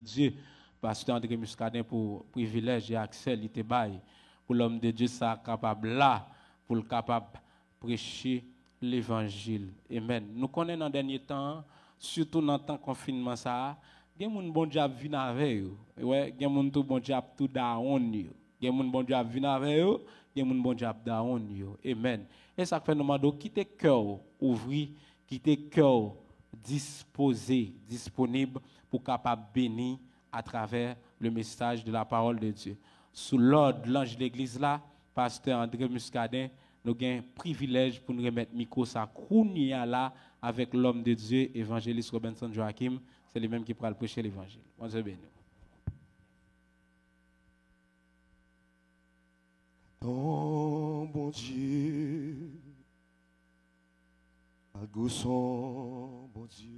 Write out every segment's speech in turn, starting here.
Dieu, pasteur André Muscadin, pour privilège et accès, il était bail, pour l'homme de Dieu, ça capable là, pour le capable prêcher l'évangile. Amen. Nous connaissons dans le dernier temps, surtout dans le temps confinement, ça, il y a des gens bon Dieu qui viennent avec eux. Ouais, il y a des gens tout bon Dieu tout down. Il y a des gens bon Dieu qui viennent avec eux, il y a des gens bon Dieu down. Amen. Et ça fait nous demander quitter cœur ouvrir, quitter cœur disposé, disponible pour capable bénir à travers le message de la parole de Dieu. Sous l'ordre de l'ange de l'église là, pasteur André Muscadin, nous avons un privilège pour nous remettre micro sa là avec l'homme de Dieu, évangéliste Robinson Joachim. C'est lui-même qui pourra prêcher l'évangile. Bon Dieu béni. Oh bon Dieu, à son bon Dieu,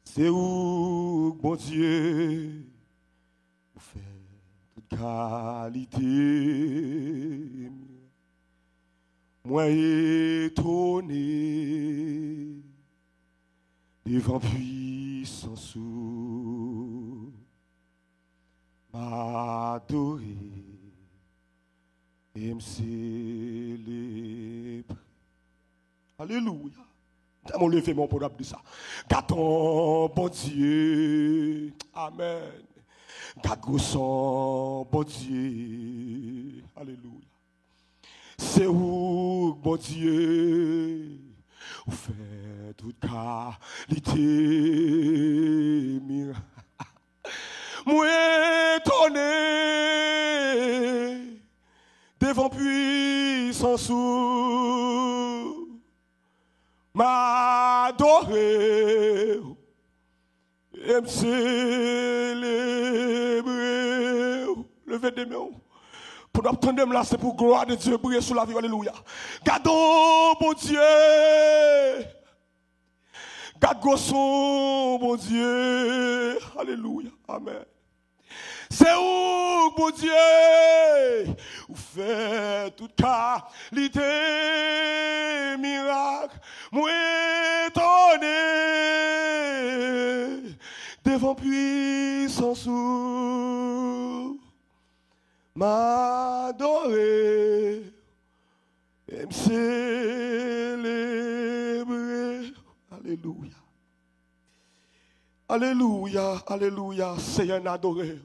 c'est où bon Dieu, vous faites toute qualité. Moi étonné devant puissance m'adorer et me célébrer. Alléluia. T'as levé mon pour dire ça. Gâton, bon Dieu. Amen. Gâton, son bon Dieu. Alléluia. C'est où, bon Dieu, vous faites toute qualité. Moi étonné devant puissance m'adorer et me célébrer. Levez des mains. Pour nous obtenir là, c'est pour gloire de Dieu briller sur la vie. Alléluia. Gardons, bon Dieu. Gardons son, bon Dieu. Alléluia. Amen. C'est où, bon Dieu, vous faites toute qualité, miracle, moi étonné, devant puissance, m'adorer, et me célébrer. Alléluia. Alléluia, alléluia, Seigneur adoré.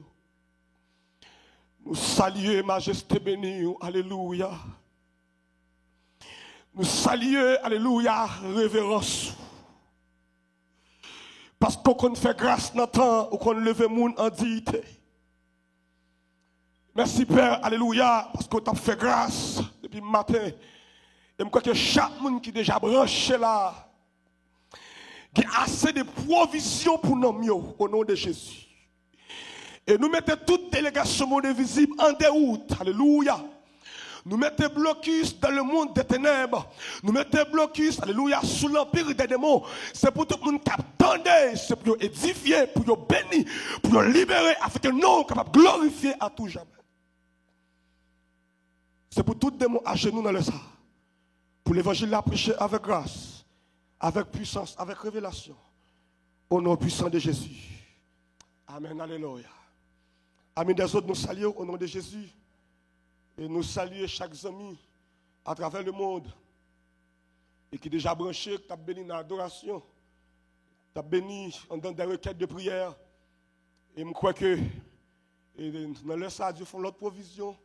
Nous saluons majesté bénie, alléluia. Nous saluons, alléluia, révérence. Parce qu'on fait grâce dans le temps où on lève le monde en dignité. Merci Père, alléluia, parce qu'on t'a fait grâce depuis le matin. Et je crois que chaque monde qui est déjà branché là, qui a assez de provisions pour nous mieux, au nom de Jésus. Et nous mettons toute délégation monde visible en déroute. Alléluia. Nous mettons blocus dans le monde des ténèbres. Nous mettons blocus, alléluia, sous l'empire des démons. C'est pour tout le monde qui attendait, c'est pour édifier, pour bénir, pour libérer, afin que nous soyons capables de glorifier à tout jamais. C'est pour tout démon à genoux dans le sang. Pour l'évangile la prêcher avec grâce, avec puissance, avec révélation. Au nom puissant de Jésus. Amen, alléluia. Amis des autres, nous saluons au nom de Jésus. Et nous saluons chaque ami à travers le monde. Et qui est déjà branché, qui a béni dans l'adoration. Qui a béni en donnant des requêtes de prière. Et je crois que dans le ça, Dieu font l'autre provision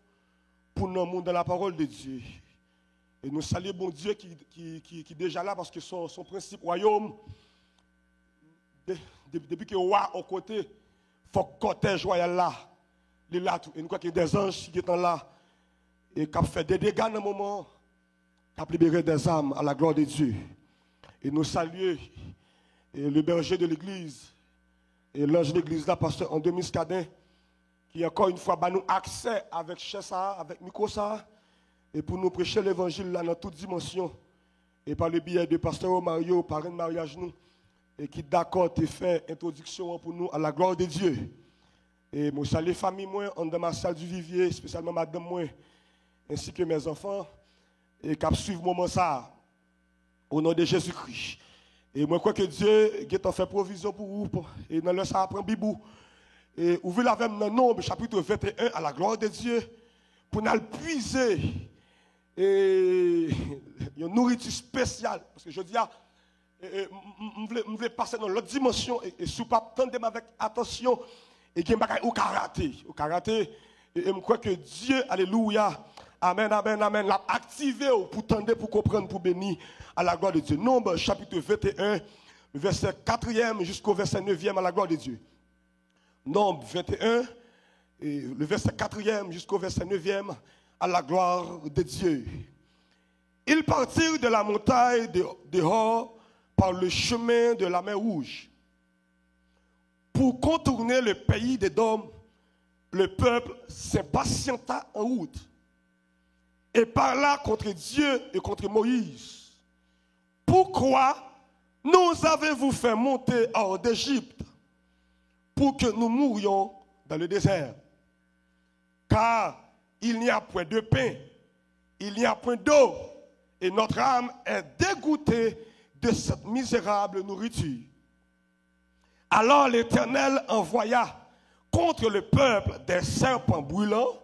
pour nous monde dans la parole de Dieu. Et nous saluons bon Dieu qui est déjà là parce que son principe royaume, depuis que le roi est au côté, il faut que le cortège royal là. Et nous croyons qu'il y a des anges qui sont là et qui ont fait des dégâts dans le moment, qui ont libéré des âmes à la gloire de Dieu. Et nous saluons le berger de l'église et l'ange de l'église là, pasteur André Muscadin, qui encore une fois nous accès avec Chessa, avec Mikosa, et pour nous prêcher l'évangile là dans toute dimension. Et par le biais de pasteur Mario, parrain de mariage nous, et qui d'accord te fait introduction pour nous à la gloire de Dieu. Et moi salue famille moi, en dans ma salle du Vivier, spécialement madame moi, ainsi que mes enfants, et qui suivent moment ça, au nom de Jésus-Christ. Et moi, je crois que Dieu a fait provision pour vous. Et dans le ça apprend Bibou. Et ouvrez la même dans Nombre, chapitre 21, à la gloire de Dieu, pour nous puiser et une nourriture spéciale. Parce que je dis, je voulais passer dans l'autre dimension et sous pas tendre avec attention et qu'il y a au karaté. Au karaté, et je crois que Dieu, alléluia, amen, amen, amen, l'a activé pour tendre, pour comprendre, pour bénir à la gloire de Dieu. Nombre, chapitre 21, le verset 4e jusqu'au verset 9e à la gloire de Dieu. Nombre 21, et le verset 4e jusqu'au verset 9e à la gloire de Dieu. Ils partirent de la montagne de Hor par le chemin de la mer Rouge. Pour contourner le pays d'Édom, le peuple s'impatienta en route et parla contre Dieu et contre Moïse. Pourquoi nous avez-vous fait monter hors d'Égypte pour que nous mourions dans le désert? Car il n'y a point de pain, il n'y a point d'eau, et notre âme est dégoûtée de cette misérable nourriture. Alors l'Éternel envoya contre le peuple des serpents brûlants.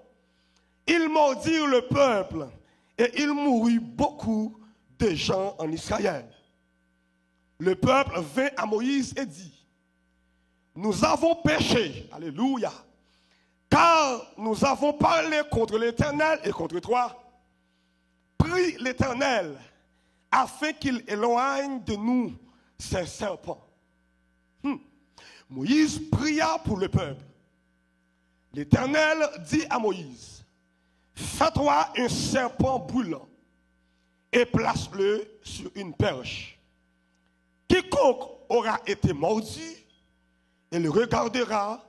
Ils mordirent le peuple, et il mourut beaucoup de gens en Israël. Le peuple vint à Moïse et dit: nous avons péché, alléluia, car nous avons parlé contre l'Éternel et contre toi. Prie l'Éternel afin qu'il éloigne de nous ces serpents. Moïse pria pour le peuple. L'Éternel dit à Moïse: fais-toi un serpent brûlant et place-le sur une perche. Quiconque aura été mordu et le regardera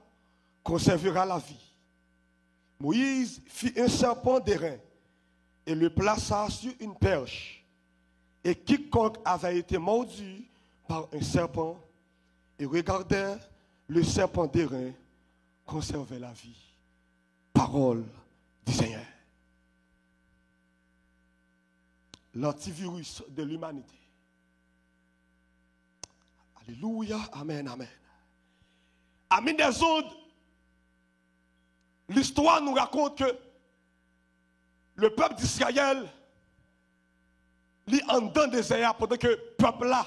conservera la vie. Moïse fit un serpent d'airain et le plaça sur une perche. Et quiconque avait été mordu par un serpent et regardait le serpent d'airain conservait la vie. Parole du Seigneur. L'antivirus de l'humanité. Alléluia, amen, amen. Amis des ondes, l'histoire nous raconte que le peuple d'Israël lit en dedans des désert pendant que le peuple là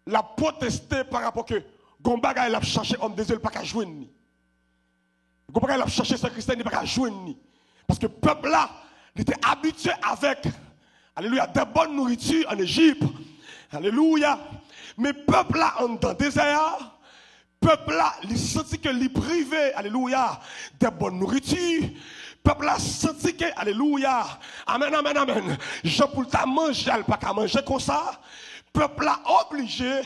l'a protesté par rapport que Gombaga il a cherché homme des îles pas qu'à jouer ni. Gombaga il a cherché ce chrétien il pas qu'à jouer ni. Parce que le peuple là il était habitué avec alléluia de bonnes nourritures en Égypte. Alléluia. Mais le peuple là en dedans des désert, peuple là, il sentit que il privé, alléluia, de bonne nourriture. Peuple là senti que, alléluia, amen, amen, amen. Jean pour ta manger, elle pas qu'à manger comme ça. Peuple là obligé,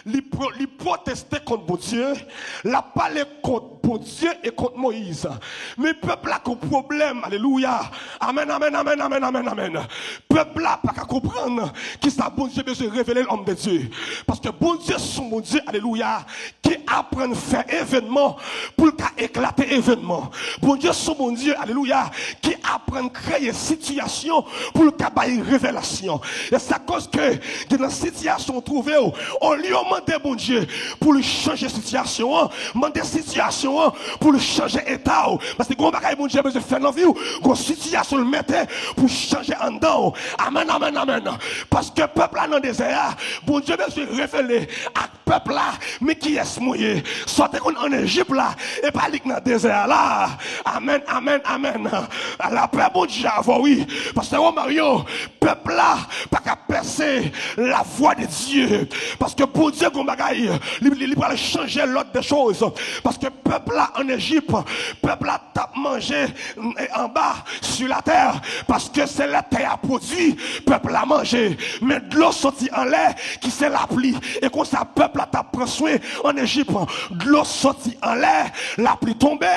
il protester contre bon Dieu, la parler contre bon Dieu et contre Moïse. Mais peuple là qu'on problème, alléluia, amen, amen, amen, amen, amen, amen. Peuple là pas qu'à comprendre qui ça bon Dieu besoin révéler l'homme de Dieu. Parce que bon Dieu son bon Dieu, alléluia, qui apprend à faire événement pour éclater événement. Bon Dieu son bon Dieu, alléluia, qui apprend à créer situation pour qu'il révélation. Et c'est à cause que dans situation trouvée, on lui a demandé bon Dieu pour lui changer situation, demander situation pour lui changer état. Parce que quand bon Dieu besoin faire dans la vie, une situation le mettait pour changer en dedans. Amen, amen, amen. Parce que le peuple là dans le désert, bon Dieu besoin révéler à peuple là, mais qui est mouillé. Sortez en Égypte là, et pas dans le désert là. Amen, amen, amen. La paix, bon Dieu, oui. Parce que Mario, peuple là, pas qu'à percer la voix de Dieu. Parce que pour Dieu, il va changer l'ordre des choses. Parce que peuple là en Égypte, peuple là tape manger en bas sur la terre. Parce que c'est la terre à produit, peuple a mangé. Mais de l'eau sortie en l'air, qui c'est la pluie. Et quand ça, peuple là tape prend soin en Égypte. De l'eau sortie en l'air, la pluie tombée.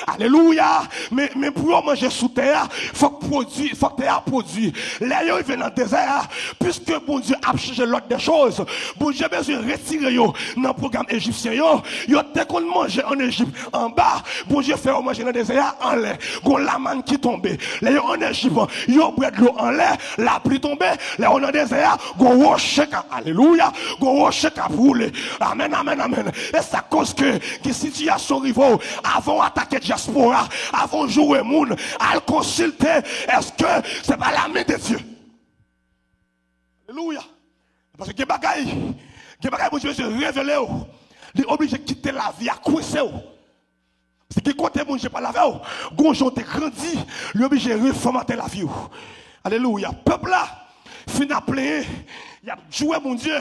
Alléluia. Mais pour manger sous terre, il faut que terre produit. L'air il vient dans le désert. Puisque puisque bon Dieu a changé l'ordre des choses, bon Dieu a besoin de retirer dans le programme égyptien. Yo dès qu'on mangeait en Égypte en bas, bon Dieu fait manger dans le désert en l'air. Gon la manne qui tombe. Là en Égypte, yo boit de l'eau en l'air, la pluie tombe. Là on dans le désert, gon rocher alléluia, gon rocher qui brûler. Amen, amen, amen. Et ça cause que situation rivaux avant attaquer diaspora, avant jouer moun, à consulter, est-ce que c'est pas la main de Dieu? Alléluia. Parce que bagaille bon Dieu se révéler, il est obligé de quitter la vie à coincer. C'est qui côté bon Dieu pas la vie, gonjon te grandi, il est obligé de reformater la vie. Alléluia. Peuple là, fin à plein, il a joué mon Dieu.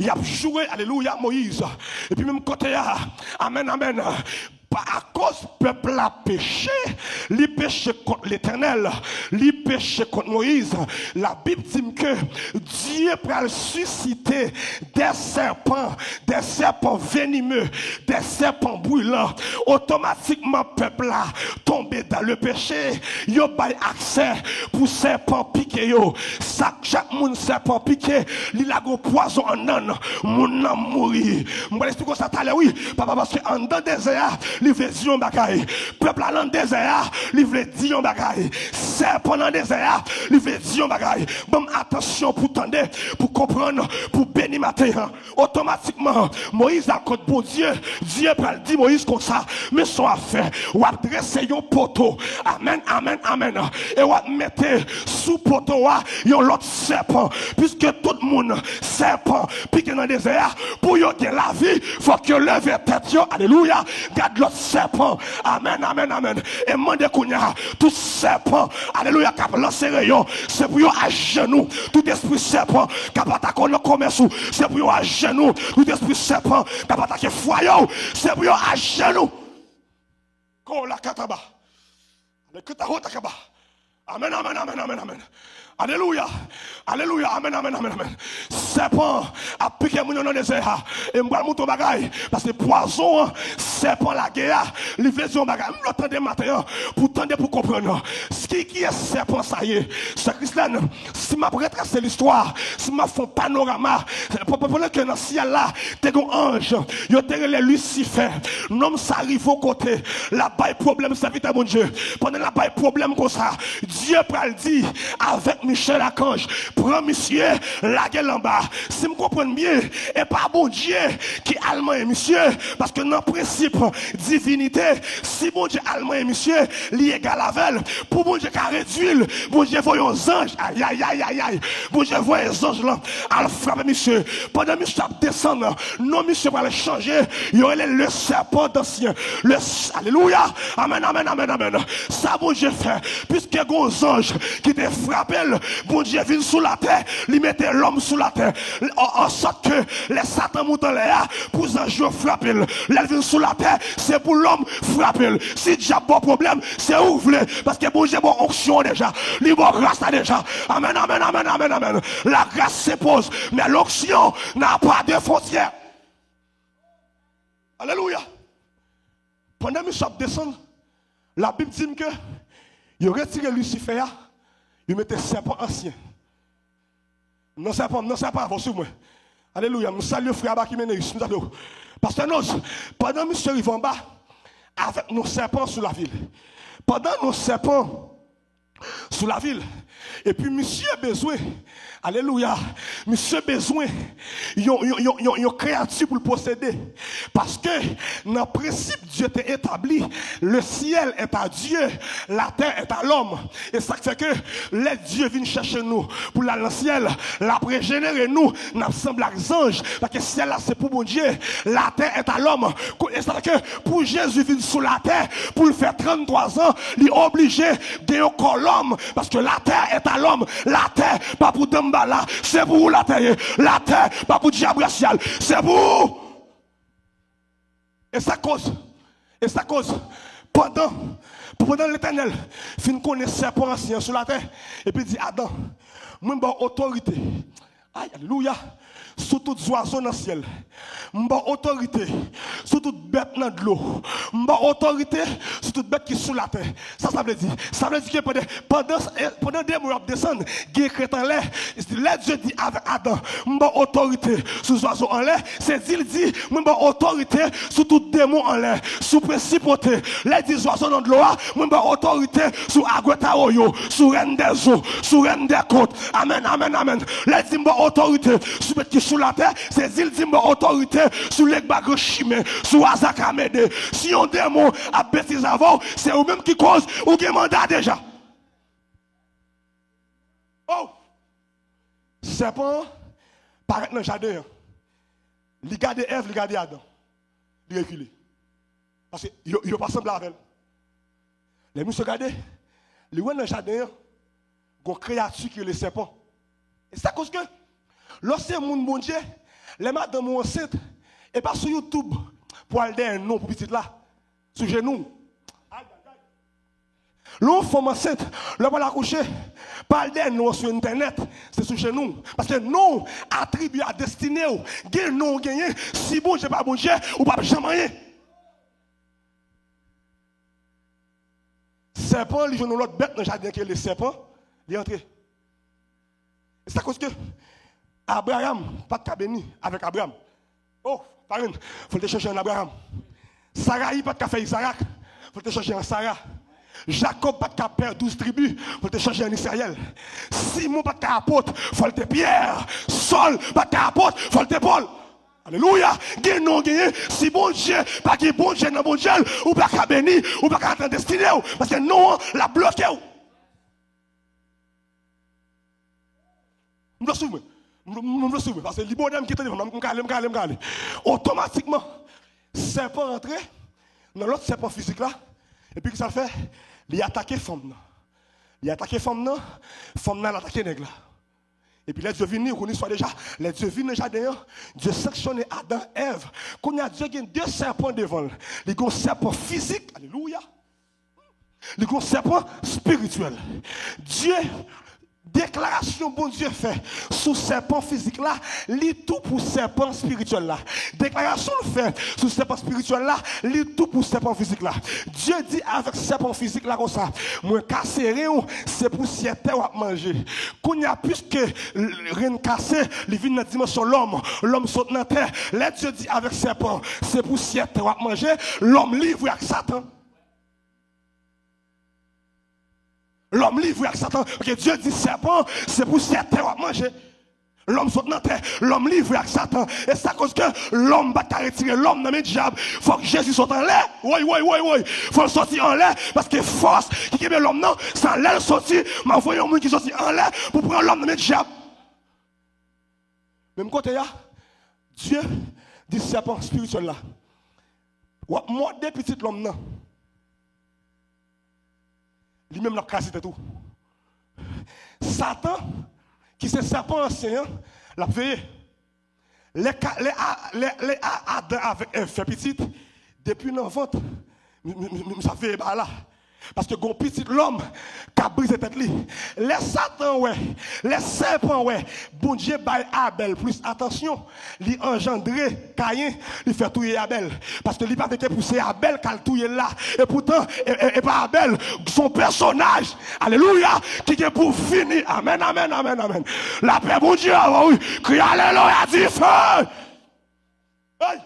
Il a joué, alléluia, Moïse. Et puis même côté, amen, amen. À cause du peuple a péché, il péché contre l'Éternel, il péché contre Moïse. La Bible dit que Dieu peut susciter des serpents venimeux, des serpents brûlants. Automatiquement, le peuple a tombé dans le péché. Il a accès pour serpents piquer. Chaque monde serpent piqué, il a un poison en âne, mon âme mourir. Je vais expliquer ça tout à l'heure, oui, parce que en dedans des airs, il veut dire un bagay. Peuple dans le désert, il veut dire un bagay. Serpent dans le désert, il veut dire un bagay. Bon, attention pour tendre, pour comprendre, pour bénir matin. Automatiquement, Moïse a contre bon Dieu. Dieu dit Moïse comme ça, mais son affaire, ou a dressé un poteau. Amen, amen, amen. Et ou a mettre sous poteau, il y a l'autre serpent. Puisque tout le monde, serpent, pique dans le désert, pour y avoir la vie, il faut que leve tête. Alléluia. Garde l'autre serpent. Amen, amen, amen. Et mande kounya, tout serpent, alléluia, qui a lancé rayon, c'est pour yon à genoux. Tout esprit serpent, qui a attaqué le commerce, c'est pour yon à genoux. Tout esprit serpent, qui a attaqué foyer, c'est pour yon à genoux. Ko la kataba. Le kutahot akaba. Amen, amen, amen, amen, amen. Alléluia. Alléluia. Amen, amen, amen, amen. Serpent a piqué mon nom dans le désert. Et moi, mon bagaille. Parce que poison, serpent la guerre. Livraison bagaille. Je l'attendais matin. Pour tendre pour comprendre. Ce qui est serpent, ça y est. C'est Christian. Si ma retracer l'histoire, si ma font panorama, pendant que dans le ciel là, t'es un ange. Yo t'es les Lucifer. Nom ça arrive au côté. La baille problème, ça vite à mon Dieu. Pendant la baille problème comme ça, Dieu pral dit avec Michel Archange, prends monsieur, la gueule en bas. Si je comprends bien, et pas bon Dieu qui est allemand et monsieur, parce que dans le principe divinité, si bon Dieu allemand et monsieur, il est égal avec, pour bon Dieu qui a réduit, bon Dieu voit les anges, aïe aïe aïe aïe aïe, bon Dieu voit les anges là, à frapper monsieur, pendant que monsieur descend, non monsieur va le changer, il y aurait le serpent d'ancien, alléluia, amen, amen, amen, amen, ça bon Dieu fait, puisque il y a des anges qui te frappent, bon Dieu vient sous la terre, il mettait l'homme sous la terre, en sorte que les satans montent en l'air, pour les anges frapper, les vient sous la terre, c'est pour l'homme frapper. Si Dieu a pas problème, c'est ouvert, parce que bon Dieu a une onction déjà, il a grâce déjà. Amen, amen, amen, amen, amen. La grâce se pose, mais l'onction n'a pas de frontières. Alléluia. Pendant que je descends, la Bible dit que il retiré Lucifer. Il mettait serpent ancien. Non, serpent, avant sur moi. Alléluia. Nous saluons frère qui mène ici. Parce que nous, pendant que nous arrivons en bas, avec nos serpents sous la ville. Pendant nos serpents sous la ville. Et puis, monsieur a besoin. Alléluia. Monsieur a besoin. Yon créature pour le posséder. Parce que, dans le principe, Dieu t'a établi. Le ciel est à Dieu. La terre est à l'homme. Et ça fait que les dieux viennent chercher nous. Pour aller dans le ciel. La prégénérer nous. Nous semblons les anges. Parce que le ciel là, c'est pour mon Dieu. La terre est à l'homme. Et ça fait que pour Jésus venir sur la terre. Pour le faire 33 ans. Il est obligé de encore l'homme. Parce que la terre est à l'homme. La terre, pas pour Dambala, c'est pour la terre. La terre, pas pour diable racial, c'est pour. Et ça cause, pendant l'Éternel, fin connaît serpent ancien sur la terre, et puis dit Adam, moi j'ai autorité Aïe, alléluia. Sous tout oiseau dans le ciel. M'ba autorité. Sous toute bête dans de l'eau. M'ba autorité. Sous toute bête qui est sous la terre. Ça veut dire. Ça veut dire que pendant des mois, descendre, il y a en l'air. Là, Dieu dit avec Adam, m'ba autorité sous oiseau en l'air. C'est il dit, m'ba autorité sous tout démon en l'air. Sous principauté. Là, il dit oiseau dans de l'eau. M'ba autorité sous Aguetaroyo. Sous reine des eaux. Sous reine des côtes. Amen, amen, amen. Là, il dit m'ba autorité sous bête qui sous la terre, c'est il dit mon autorité sous les bagues chimées, sous Azakamede. Si on démon a bêtise avant, c'est eux-mêmes qui cause ou qui mandat déjà. Oh! Serpent, paraît dans le jardin. Il garde Ève, il garde Adam. Il recule. Parce qu'il n'est pas semblable avec elle. Les mouches regardent, ils voient dans le jardin, une créature qui est le serpent. Et c'est à cause que lorsque mon bon Dieu, les madames enceintes, et pas sur YouTube pour aller un nom pour petit là, sur genou. L'homme femme enceinte, le va la coucher, pas d'un nom sur internet, c'est sur genou. Parce que non attribue à destinée, gain non gagné, si bon Dieu pas bon Dieu, ou pas jamais rien. Serpent, il joue dans l'autre bête dans le jardin qui est le serpent, il est entré. C'est à cause que Abraham, pas de cabeni avec Abraham. Oh, parrain, il faut te chercher en Abraham. Sarah, pas de faire Isaac, il faut te chercher en Sarah. Jacob, pas de père 12 tribus, il faut te chercher en Israël. Simon, pas de apôtre, il faut te Pierre. Saul, pas de apôtre, il faut te Paul. Alléluia. Gain non gagné, si bon Dieu, pas que bon Dieu dans bon Dieu, ou pas qu'à bénir, ou pas qu'à être destiné, parce que non, la bloqué. Je me souviens. Parce que les bonhommes qui étaient devant, automatiquement, serpent rentré dans l'autre serpent physique là, et puis que ça fait, il a attaqué femme. Il a attaqué femme, femme a attaqué nègre. Et puis les dieux viennent, on soit déjà, les dieux viennent déjà d'ailleurs, Dieu sanctionne Adam, Ève. Quand il y a Dieu qui a deux serpents devant, il y a un serpent physique, alléluia. Il y a un serpent spirituel. Dieu, déclaration bon Dieu fait sous serpent physique là, lit tout pour serpent spirituel là. Déclaration fait sous serpent spirituel là, lit tout pour serpent physique là. Dieu dit avec serpent physique là comme ça, moi casser rien, c'est pour terre à manger. Quand il y a plus que rien cassé, il vient dans la dimension l'homme saute dans terre. Là Dieu dit avec serpent, c'est pour terre à manger, l'homme livre avec Satan. L'homme livre avec Satan. Parce que Dieu dit serpent, c'est pour cette terre à manger. L'homme saute dans terre, l'homme livre avec Satan. Et c'est à cause que l'homme va retirer l'homme dans le diable. Il faut que Jésus sorte en l'air. Oui. Il faut le sortir en l'air. Parce que force qui est l'homme, non, c'est en l'air sortir. Mais envoyez un monde qui sortit en l'air pour prendre l'homme dans le diable. Même côté là, Dieu dit serpent spirituel là. Moi, des petits l'homme, non. Lui-même l'a cassé tout. Satan, qui c'est serpent ancien, l'a veillé. Les Adam avec un fait petit, depuis l'enfant, ça fait là. Parce que gon petit l'homme qui a brisé tête li. Les Satan ouais, les serpents ouais, bon Dieu bail Abel plus attention, li engendré Caïn, il fait touyer Abel parce que li pas été poussé Abel qui a touyer là et pourtant et pas Abel, son personnage. Alléluia, qui est pour finir. Amen. La paix bon Dieu, oui, crie alléluia dit feu. Hey.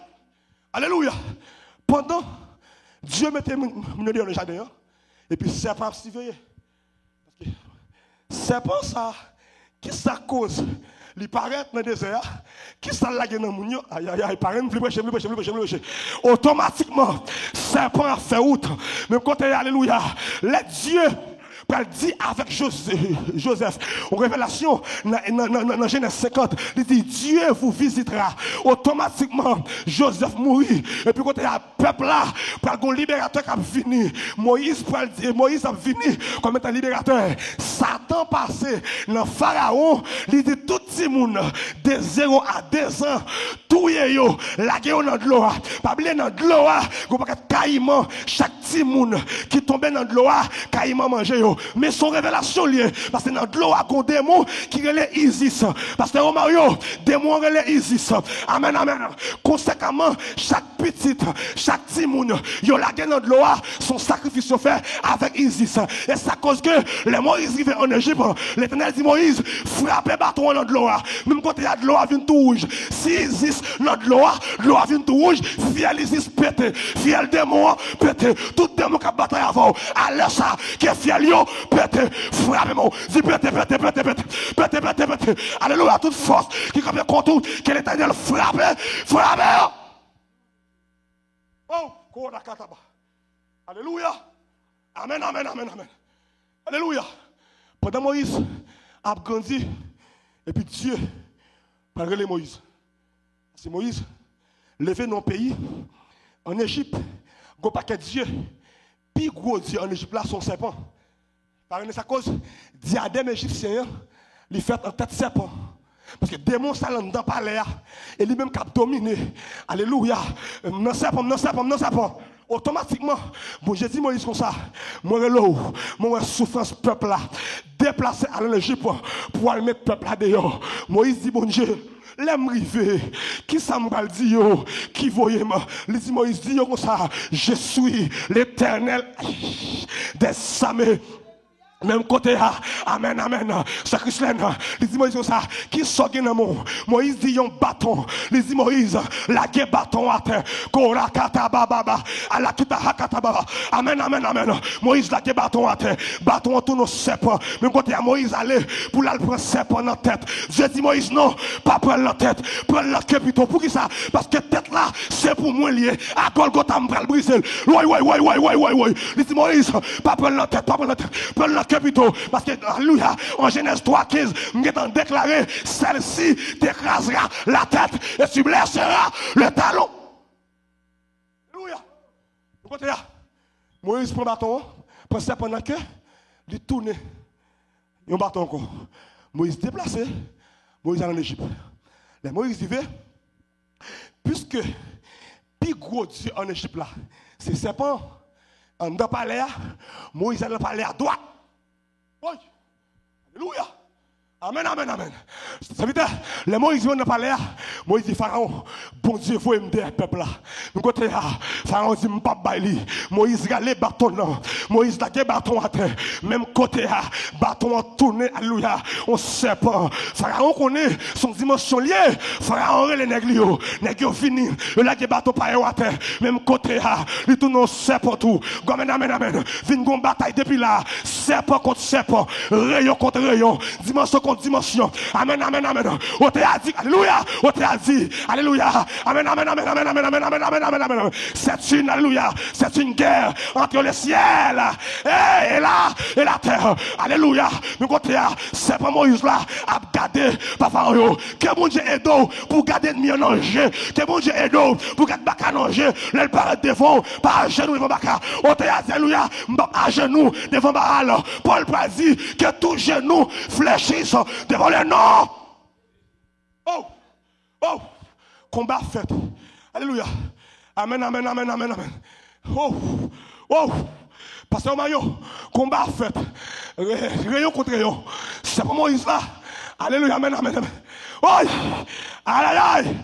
Alléluia. Pendant Dieu mettait mon dans le jardin. Et puis, serpent s'y veille. Serpent, ça, qui ça cause? Il paraît dans le désert. Qui ça l'a dans le monde? Aïe, il paraît, plus prêcher. Automatiquement, serpent a fait outre. Même quand il y a alléluia, les dieux. Elle dit avec Joseph, en révélation, dans Genèse 50, il dit Dieu vous visitera. Automatiquement, Joseph mourit. Et puis quand il y a un peuple là, pour un libérateur qui a fini, Moïse a fini comme étant libérateur. Satan passé dans Pharaon, il dit tout le monde, de 0 à 2 ans, tout yo, la guerre dans de l'eau, pas oublier dans de l'eau, vous pas caïman, chaque petit monde qui tombait dans de l'eau, quand il m'a mangé. Mais son révélation liée, parce que dans de l'eau, il y a un démon qui relève Isis. Parce que Mario, démon relève Isis. Amen, amen. Conséquemment, chaque petite, chaque petit monde, il y a la guerre dans de l'eau, son sacrifice fait avec Isis. Et c'est à cause que les Moïse arrivent en Égypte, l'Éternel dit Moïse, frappez bâton dans de l'eau. Même quand il y a de l'eau, il vient tout rouge. Si Isis dans de l'eau vient tout rouge, fiel Isis pété, fiel démon pété, tout démon qui a battu avant, allez ça, qui est fiel yo, pété, frappez-moi, dis pété, pété, pété, pété, pété, pété, pété. Alléluia, toute force qui est contre que l'Éternel frappe, frappe. Oh, Kodakataba. Alléluia. Amen, amen, amen, amen. Alléluia. Pendant Moïse a grandi, et puis Dieu parle de Moïse. C'est Moïse, levé dans le pays, en Égypte, il y a un paquet de Dieu. Puis gros Dieu en Égypte, là, son serpent. Par sa cause, diadème égyptien, il fait en tête serpent. Parce que démon ça dans palais et lui-même qui a dominé. Alléluia. Non serpent, non serpent, non serpent. Automatiquement, bon, j'ai dit Moïse comme ça, moi mon souffrance peuple là, déplacé à l'Égypte pour aller mettre peuple là dehors. Moïse dit bon Dieu, l'aime rivé, qui ça m'a dit qui voyait moi, il dit Moïse dit comme ça, je suis l'Éternel des armées. Même côté, amen, amen. C'est Christian, il dit Moïse ça, qui sort dans mon Moïse dit un bâton, il dit Moïse, la guerre bâton à terre, Korakata baba, alakita hakata baba, amen, amen, amen. Moïse la guerre bâton à terre, bâton tout nos serpents. Même côté à Moïse aller pour la prendre serpent dans la tête. Je dis Moïse non, pas prendre la tête, prendre la tête plutôt. Pour qui ça? Parce que tête là, c'est pour moi lié. À Golgotha, me le briser. Oui. Il dit Moïse, pas prendre la tête, pas prendre la tête, prendre la tête. Parce que, alléluia, en Genèse 3,15, nous avons déclaré, celle-ci t'écrasera la tête et tu blesseras le talon. Alléluia. Écoutez là, Moïse prend le bâton, prend ça pendant que, il tourne, il bâton encore. Moïse déplacé, Moïse allé en Égypte. Les Moïse dit, puisque, plus gros Dieu en Égypte là, c'est serpent, en dans palais, Moïse allé parler à droite. Oui. Alléluia. Amen, amen, amen. Ça veut dire, les Moïse vont parler, Moïse dit Pharaon, bon Dieu, vous aimer le peuple là. Nous côté Pharaon dit m'pas baili. Moïse galé bâton là. Moïse la bâton à terre. Même côté bâton a tourné, alléluia. On sait pas. Pharaon connaît son dimension liée. Pharaon les nègres nègres fini. Le la bâton pas à terre. Même côté il tourne on sait pas tout. Amen, amen, amen. Vinn gon bataille depuis là. Serpent contre serpent, rayon contre rayon, dimension contre dimension. Amen, amen, amen. On t'a dit, alléluia. On t'a dit, alléluia. Amen, amen, amen, amen, amen, amen, amen, amen, amen, amen. C'est une, alléluia. C'est une guerre entre le ciel et la terre. Alléluia. Nous côté c'est pas Moïse là à garder par Pharaon. Que bon Dieu aide pour garder ennemi en danger. Que bon Dieu aide pour garder Baka en danger. L'elle paraît devant, pas à genoux devant Baka. On t'a dit, alléluia. À genoux devant Baal. Paul a dit que tout genou fléchisse devant le nom. Oh, combat fait. Alléluia. Amen, amen, amen, amen, amen. Oh, Pasteur Mario, combat fait. Rayon contre rayon. C'est pas Moïse là. Alléluia, amen, amen, amen. Oh, aïe.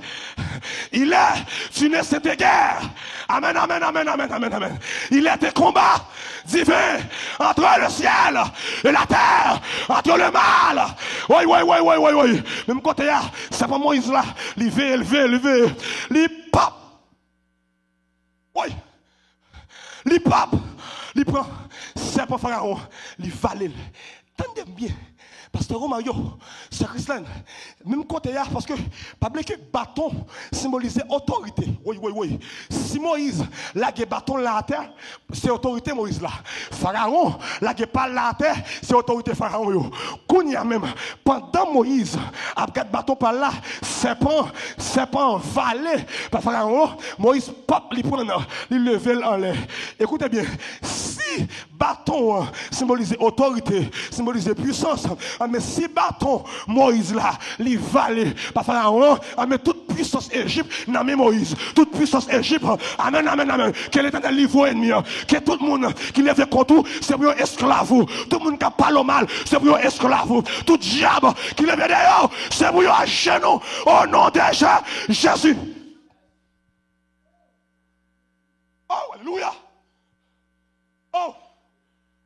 Il est une cette guerre. Amen, amen, amen, amen, amen, amen. Il est un combat divin entre le ciel et la terre, entre le mal. Oui. Même côté là, c'est pas Moïse là. Levé. Il pape. Oui. Il pape. Il prend. C'est pas Pharaon. Il valait. Tendez bien. Pasteur Romario, c'est Christian. Même côté là, parce que, pas oublier que bâton symbolisait autorité. Oui. Si Moïse, la bâton là à terre, c'est autorité Moïse là. Pharaon, la pas là à terre, c'est autorité Pharaon. Kounia même, pendant Moïse, après bâton par là, serpent valé par Pharaon, Moïse, pop, il prend, il levé en l'air. Écoutez bien, si si bâton symbolise autorité, symbolise puissance, mais si bâton Moïse là, li valé par Pharaon, mais toute puissance Égypte n'a même Moïse, toute puissance Égypte, amen, amen, amen, que l'Éternel livre ennemi, que tout le monde qui lève contre vous, c'est pour un esclave, tout le monde qui parle mal, c'est pour un esclave, tout diable qui lève derrière, c'est pour un genou, au nom de Jésus. Oh, alléluia. Oh,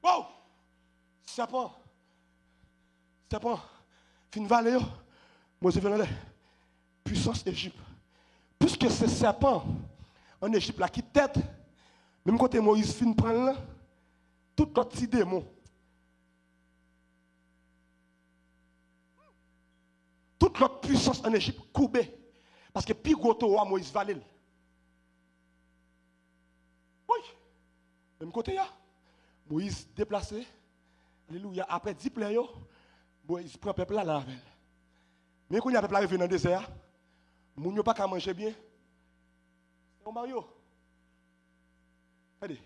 wow. Serpent. Fin vallée, Moïse vient là. Puissance Égypte. Puisque ce serpent en Égypte là qui tête, même côté Moïse fin prendre là, tout petit démon. Toute l'autre puissance en Égypte coupée. Parce que plus gros roi Moïse valait. Oui. Même côté là. Moïse déplacé. Alléluia. Après 10 plaies, Moïse prend le peuple là avec. Mais quand il y a peuple arrivé dans le désert, moun yo pas qu'à manger bien. C'est un Mario. Regardez.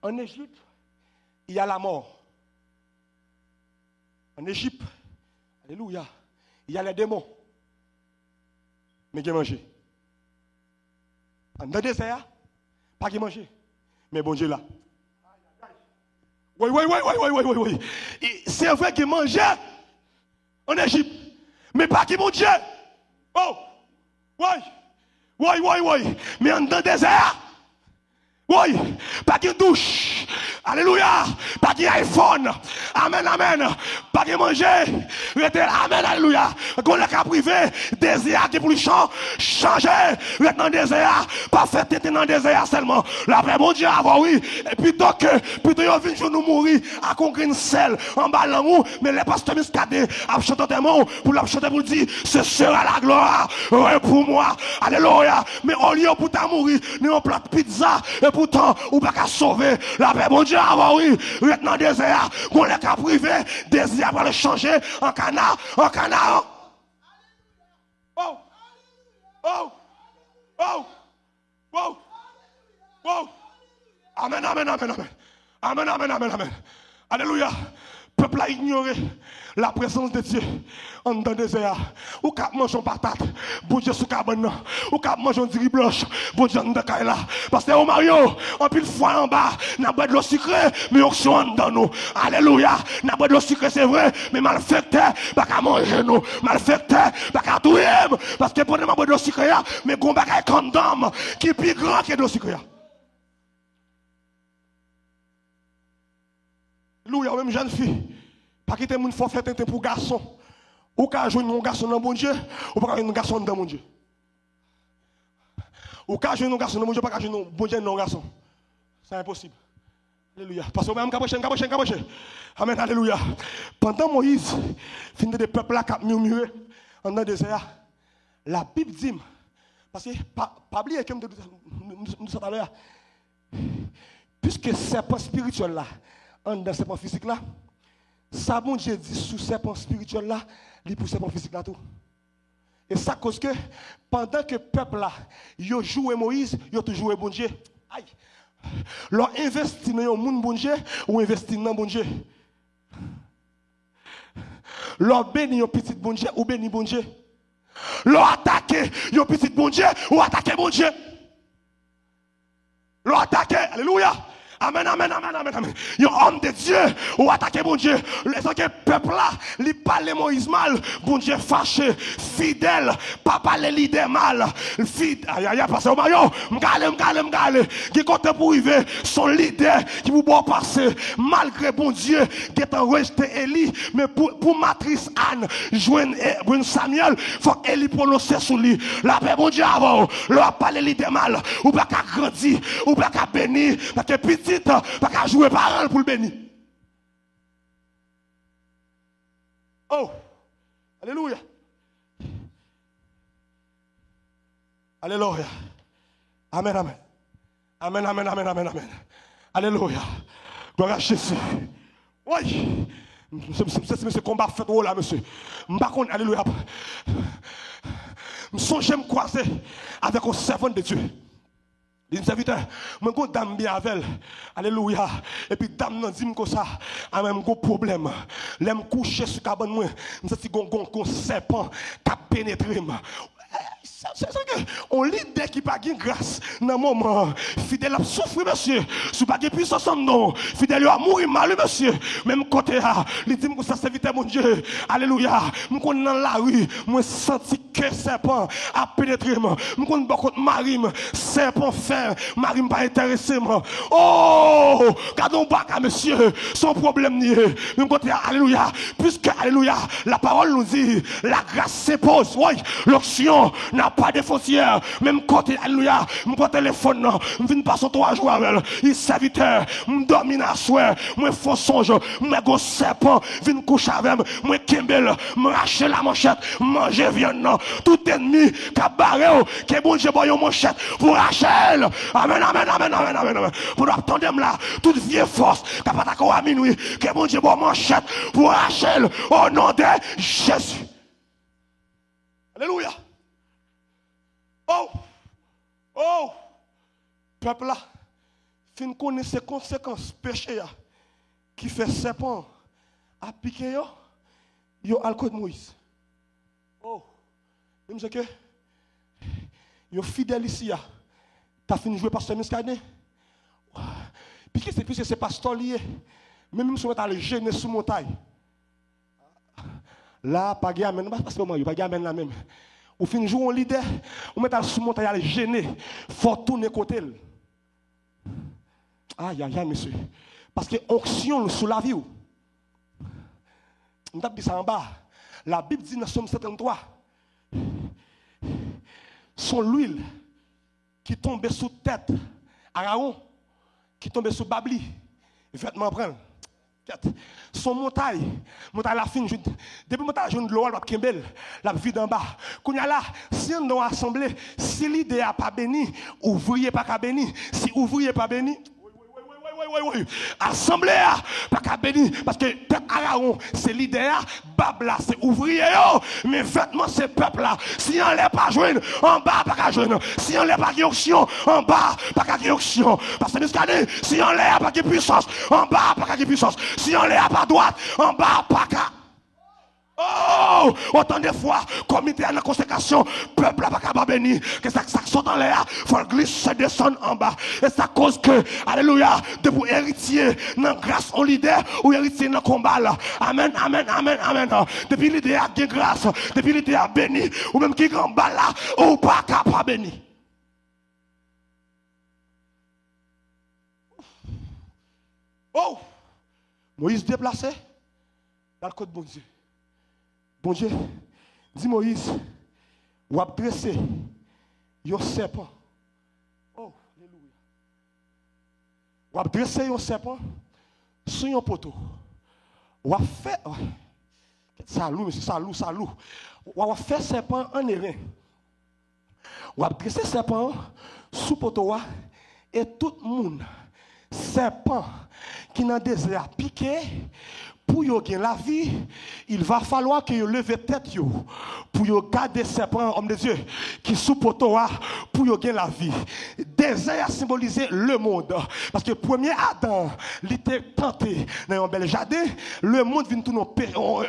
En Égypte, il y a la mort. En Égypte, alléluia, il y a les démons. Mais qui manger. En dans le désert, pas qui manger. Mais bon Dieu là. Oui. C'est vrai qu'il mangeait en Égypte, mais pas qui mangeait. Oh, oui. Mais en dans le désert, oui, pas qui douche. Alléluia. Pas qui iPhone. Amen. Pas qui manger. Amen. Alléluia. Qu'on l'a privé. Désir qui pour le changer. Dans le désert. Pas fait tête dans le désert seulement. La paix, mon Dieu, avant, oui. Et plutôt yon vient nous mourir à conquérir une selle en bas l'amour. Mais les pasteurs miscadés a chanté des mots pour la chanter pour dire ce sera la gloire pour moi. Alléluia. Mais au lieu pour ta mourir, nous on plat pizza. Et pourtant, ou pas qu'à sauver. La paix, mon Dieu, avant, oui. Dans le désert. Qu'on l'a privé. Désir pour le changer en canard. Oh. Amen. Alléluia. Peuple a ignoré la présence de Dieu en dans le désert. Ou qu'à manger patate, bon Dieu sous cabane, ou qu'à manger un diri blanche, bon Dieu dans là. Parce que au Mario, en pile fois en bas, n'a pas de l'eau sucrée, mais on sont dans nous. Alléluia. N'a pas de l'eau sucrée, c'est vrai, mais malfecté, pas qu'à manger nous. Malfecté, pas qu'à tout aimer. Parce que pour ne pas de l'eau sucrée, mais qu'on va condamne qui est plus grand que de l'eau sucrée. Alléluia, même jeune fille, pas quitter mon forfait pour garçon. Ou qu'à jouer un garçon dans mon Dieu, ou pas jouer un garçon dans mon Dieu. Ou qu'à jouer un garçon dans mon Dieu, pas jouer un bon Dieu dans mon garçon. C'est impossible. Alléluia. Parce que même caboché. Amen, alléluia. Pendant Moïse, fin de peuple là qui a murmuré en dans le désert, la Bible dit, parce que, pas oublier comme nous sommes à l'heure, puisque serpent spirituel là, en dans serpent physique là, ça bon Dieu dit sous serpent spirituel là, il pour serpent physique là tout. Et ça cause que pendant que le peuple là, yo joué Moïse, yo toujours joué bon Dieu. Aïe. Leur investi dans un monde bon Dieu ou investi dans bon Dieu. Leur béni un petit bon Dieu ou béni bon Dieu. Leur attaquer un petit bon Dieu ou attaquer bon Dieu. Leur attaquer, alléluia. Amen. Un homme de Dieu ou attaquer mon Dieu. Les peuple là, il parle Moïse mal, bon Dieu fâché, fidèle, pas parler l'idée mal. Fidèle, aïe, parce que Mario, m'gale, qui compte pour arriver, son leader qui vous boit passer, malgré bon Dieu, qui est enregistré Élie, mais pour matrice Anne, joindre Samuel, faut qu'Élie prononce sur lui. La paix, bon Dieu, avant, leur parler l'idée mal, ou pas qu'à grandir, ou pas qu'à bénir, parce que petit, pas qu'à jouer parole pour le bénir. Oh, alléluia. Alléluia. Amen. Alléluia. Gloire à Jésus. Oui. C'est combat fait là, monsieur. Par contre, alléluia. Je songe me croiser avec un servant de Dieu. Il dit, serviteur, moi, je dame bien avec elle. Alléluia. Et puis, dame, non, dis-moi comme ça. Ah, même, un problème. L'aime coucher sur le cabane, moi. Je me dis, un serpent qui a pénétré. C'est que on leader qui pas de grâce dans le moment fidèle a souffrir monsieur sous pas de puissance non fidèle a mourir mal monsieur même côté là il dit que ça serviteur mon Dieu alléluia me connais dans la rue moi senti que serpent a pénétré moi me connais pas contre marim serpent fer marim pas intéressé moi oh gardons pas monsieur son problème nié me côté alléluia puisque alléluia la parole nous dit la grâce s'impose oui l'onction n'a pas de foncière même côté alléluia mon téléphone non me vinn passer 3 jours avec il serviteur me dormir à soir moi faux songe moi go serpent vinn coucher avec moi kembel me racher la manchette manger viande non tout ennemi qui a barré qui bon Dieu boy manchette pour racher amen amen amen amen amen pour attendre là toute vieille force qui pas d'accord à minuit qui bon Dieu boy manchette pour racher au nom de Jésus alléluia. Oh, oh, peuple là, fin connaître ces conséquences péché qui fait serpent à piquer yo alcool de Moïse. Oh, même ce que yo fidèle ici t'as fini jouer pasteur Miskadé. Piquer c'est puisque c'est pasteur lié. Même si on est allé gêner sous montagne. Là pas gamin parce que moi pas gamin là même. Ou fin jouer un leader, ou mettre sous montagne à gêner, faut tourner côté. Aïe aïe aïe monsieur. Parce que onction sous la vie. On t'a dit ça en bas. La Bible dit dans Somme 73. Son l'huile qui tombe sous tête Aaron, qui tombe sous Babli, vêtements prennent. Son montagne la fin depuis montagne jaune de l'eau la kembel la vide en bas qu'on y a là si on doit assembler si l'idée a pas béni ouvrier pas qu'à béni si ouvrier pas béni oui. Assemblée pas qu'à béni parce que peuple Aaron c'est leader Babla c'est ouvrier mais vêtements c'est peuple là si on l'est pas joindre en bas pas qu'à joindre si on l'est pas action en bas pas qu'à action parce que Miskadé si on l'est pas de puissance en bas pas qu'à puissance si on l'est pas droite en bas pas qu'à oh, autant de fois, comité à la consécration, peuple n'a pas qu'à bénir, que ça saute en l'air, faut le glisser, descendre en bas. Et ça cause que, alléluia, de vous héritier, dans grâce au leader, ou héritier dans le combat là. Amen, amen, amen, amen. Depuis l'idée a de grâce, depuis l'idée a béni, ou même qui en bas là, ou pas capable béni. Oh, Moïse déplacé dans le côte bon Dieu. Bon Dieu, dit Moïse, ou a dressé un serpent. Oh, alléluia. Ou a dressé un serpent sur un poteau. Ou a fait, salou, salou. Ou a fait serpent en airain. Ou a dressé serpent sous poteau et tout le monde, serpent qui dans le désert piqué, pour gagner la vie, il va falloir que vous levez tête pour garder serpent, homme de Dieu, qui sous poteau pour gagner la vie. Désert a symbolisé le monde. Parce que le premier Adam, il était tenté dans un bel jardin, le monde vient tourner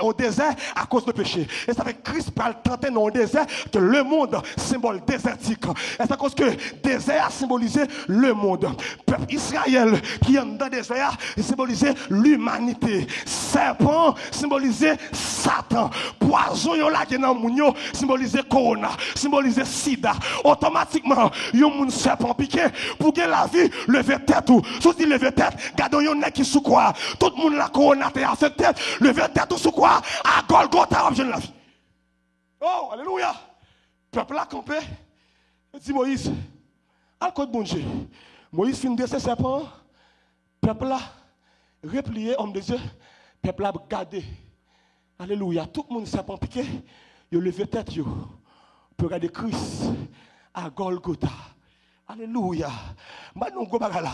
au désert à cause du péché. Et ça fait que Christ va tenter dans le désert que le monde symbole désertique. Et c'est à cause que le désert a symbolisé le monde. Peuple Israël qui est dans le désert, il symbolisait l'humanité. Serpent symbolisait Satan. Poison yon la qui dans moun symbolisait corona, symbolisait sida. Automatiquement, yon moun serpent piqué pour gagner la vie, lever tête ou. Si dit lever tête, gardons yon nek qui sous quoi. Tout le monde la corona te affecté, lever tête ou sous quoi. À Golgotha, objet la vie. Oh, alléluia. Peuple a campé. Dit Moïse, à côté bon Dieu. Moïse fin de ce serpent. Peuple a replié, homme de Dieu. Peuple a gardé. Alléluia. Tout le monde s'est piqué. Il a levé tête pour regarder Christ à Golgotha. Alléluia. Maintenant, go bagala.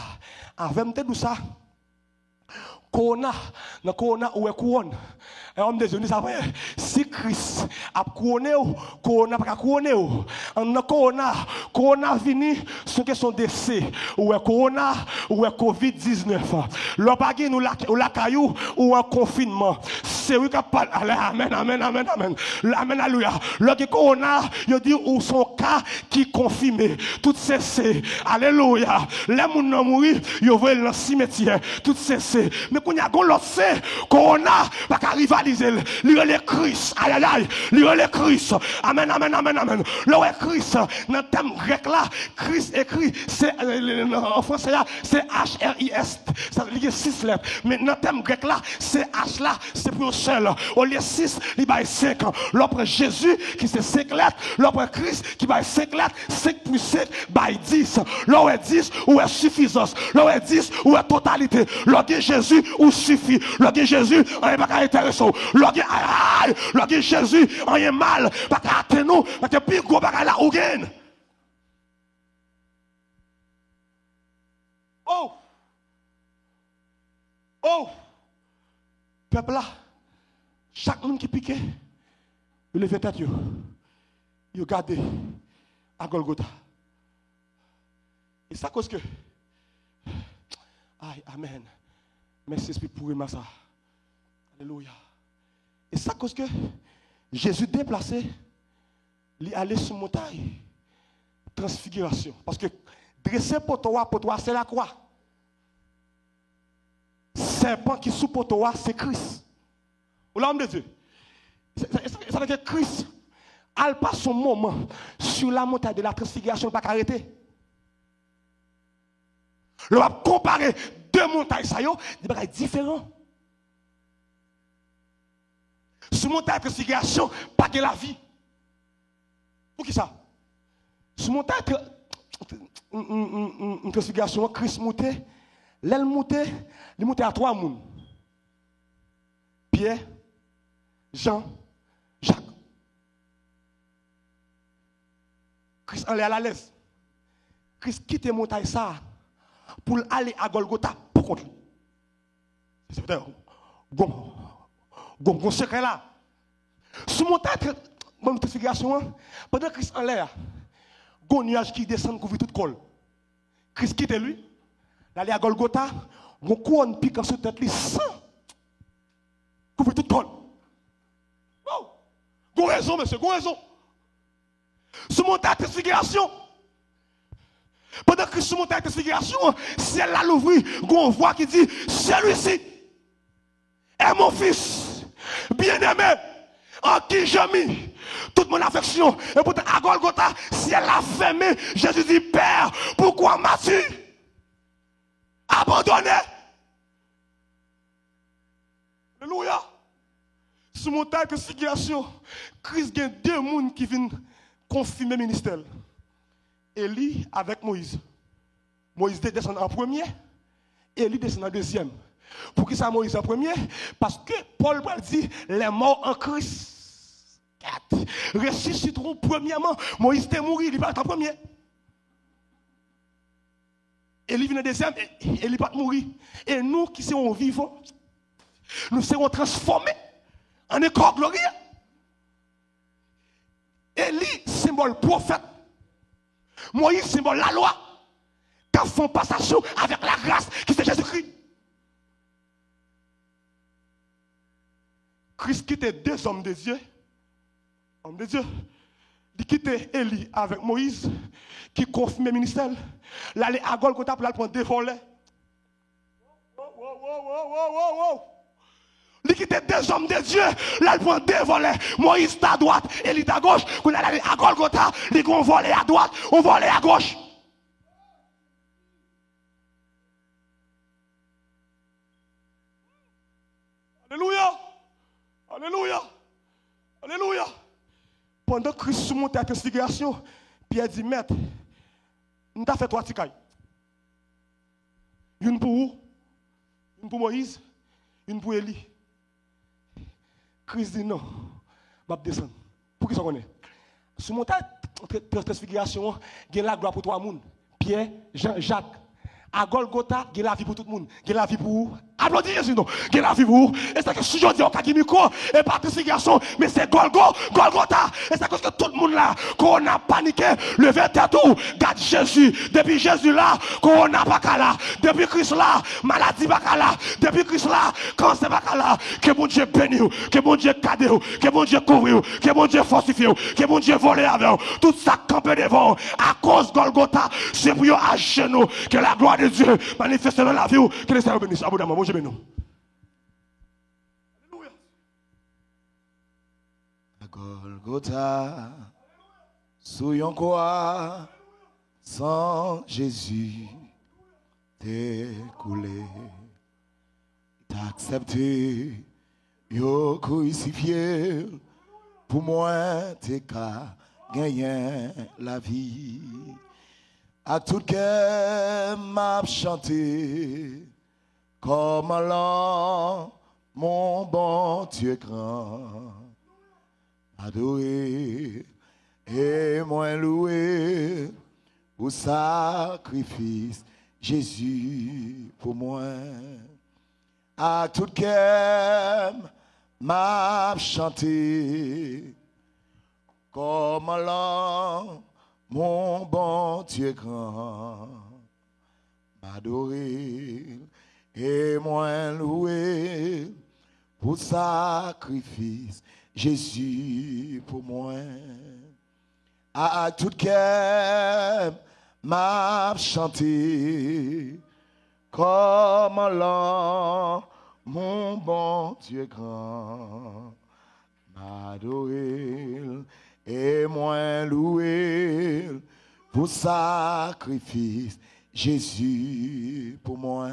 Avec m'te tout ça. Corona, na corona ou couronne. Et on me dit, si Christ a couronné, corona pas couronné, en corona vini, c'est une question de décès, ou corona, ou COVID-19. L'on pas nous la caillou ou un confinement. C'est oui qui parle. Amen, amen, amen, amen. Amen, alléluia. Lorsque corona, il dit ou son cas qui confirmé. Tout c'est. Alléluia. Les gens n'ont mouru, ils vont dans le cimetière. Tout c'est. Mais quand il y a l'autre c'est, corona, pas qu'à rivaliser. Lire le Christ. Aïe, aïe, aïe. Lire le Christ. Amen, amen, amen, amen. Le Christ, dans le thème grec là, Christ écrit, c'est, en français là, c'est H-R-I-S. Ça veut dire 6 lettres. Mais dans le thème grec là, c'est H là, c'est pour seul. Au lieu 6, il va 5. L'autre Jésus qui c'est 5 lettres. L'autre Christ qui va 5 lettres. 5 plus 5, by 10. L'autre 10 ou est suffisance. L'autre 10 ou est totalité. L'autre Jésus ou suffit. L'autre Jésus, on n'est pas intéressant. L'autre Jésus, on est mal. Pas qu'à atteindre nous. Parce que plus gros, pas qu'à la ou gain. Oh! Oh! Peuple là, chaque monde qui pique, il lève tête, il regarde à Golgotha. Et ça cause que, aïe, amen. Merci Esprit pour ça. Alléluia. Et ça cause que Jésus déplacé, il allait sur montagne, transfiguration. Parce que dresser pour toi, c'est la croix. Serpent qui sous pour toi, c'est Christ. Ou l'homme de Dieu. Ça veut dire que Christ, elle passe son moment sur la montagne de la transfiguration, pas arrêter. On va comparer deux montagnes, ça y est, des bagages différents. Sur la montagne de transfiguration, pas de la vie. Pour qui ça? Sur la montagne de transfiguration, Christ montait. L'aile montait, il montait à 3 personnes. Pierre, Jean, Jacques. Christ en est à l'aise. Christ quitte la montagne ça pour aller à Golgotha pour contre lui. C'est peut-être un secret là. Sous montagne de transfiguration, pendant que Christ en l'air, il y a un nuage qui descend couvrir toute col. Christ quitte lui. D'aller à Golgotha, mon couronne pique en sous tête, li sang. Couvre tout col. Oh! Gon raison, monsieur, gon raison. Sous mon tête de transfiguration. Pendant que sous mon tête de transfiguration, ciel là l'ouvrit, gon voix qui dit, celui-ci est mon fils, bien-aimé, en qui j'ai mis toute mon affection. Et pourtant, à Golgotha, ciel l'a fermé, Jésus dit, Père, pourquoi m'as-tu abandonné? Alléluia. Sous mon taille de situation, Christ a 2 personnes qui viennent confirmer le ministère. Élie avec Moïse. Moïse descend en premier, Élie descend en deuxième. Pour qui ça Moïse en premier? Parce que Paul dit, les morts en Christ ressusciteront premièrement. Moïse était mort, il n'est pas en premier. Élie vient deuxième, Élie n'est pas mourir. Et nous qui sommes vivants, nous serons transformés en école glorieux. Élie, symbole prophète. Moïse, symbole la loi. Qui font passation avec la grâce qui c'est Jésus-Christ. Christ quittait 2 hommes de Dieu. Hommes de Dieu. Il quittait Élie avec Moïse, qui confirme le ministère. Il allait à Golgotha pour aller prendre 2 volets. Il quittait 2 hommes de Dieu, là il prend 2 volets. Moïse à droite, Élie à gauche. Quand il allait à Golgotha, il prend un volet à droite, un volet à gauche. Alléluia. Alléluia. Alléluia. Pendant que Christ monte à la transfiguration, Pierre dit, Maître, nous avons fait 3 ticailles. Une pour vous, une pour Moïse, une pour Élie. Christ dit non, je vais descendre. Pour qui ça connaît? Sur mon tas de transfiguration, il y a la gloire pour 3 personnes. Pierre, Jean, Jacques. À Golgotha, il y a la vie pour tout le monde. Il y a la vie pour vous, Applaudis Jésus, non. Qui la vie pour. Et c'est que si je dis au Kagimiko, et pas tous ces garçons, mais c'est Golgotha. Et c'est que tout le monde là, qu'on a paniqué, levé tête tout, garde Jésus. Depuis Jésus là, qu'on a pas qu'à là. Depuis Christ là, maladie pas qu'à là. Depuis Christ là, cancer pas qu'à là. Que mon Dieu bénisse, que mon Dieu cadeau, que mon Dieu couvre, que mon Dieu fortifie, que mon Dieu vole avec. Tout ça campé devant, à cause Golgotha, c'est pour à genoux, que la gloire de Dieu manifeste dans la vie, que le Seigneur bénisse. Abondamment, mon Dieu bénisse. Golgotha, souillons quoi, sans Jésus, t'es coulé, t'as accepté, yo crucifié, pour moi t'es qu'à gagner la vie. À tout cœur m'a chanté, comme l'an, mon bon Dieu grand. Adoré et moins loué au sacrifice Jésus pour moi. À tout cœur m'a chanté comme l'an mon bon Dieu grand. M'adorer et moins loué pour sacrifice Jésus pour moi. À tout cœur m'a chanté comme l'an mon bon Dieu grand. M'adorer et moins loué pour sacrifice Jésus pour moi.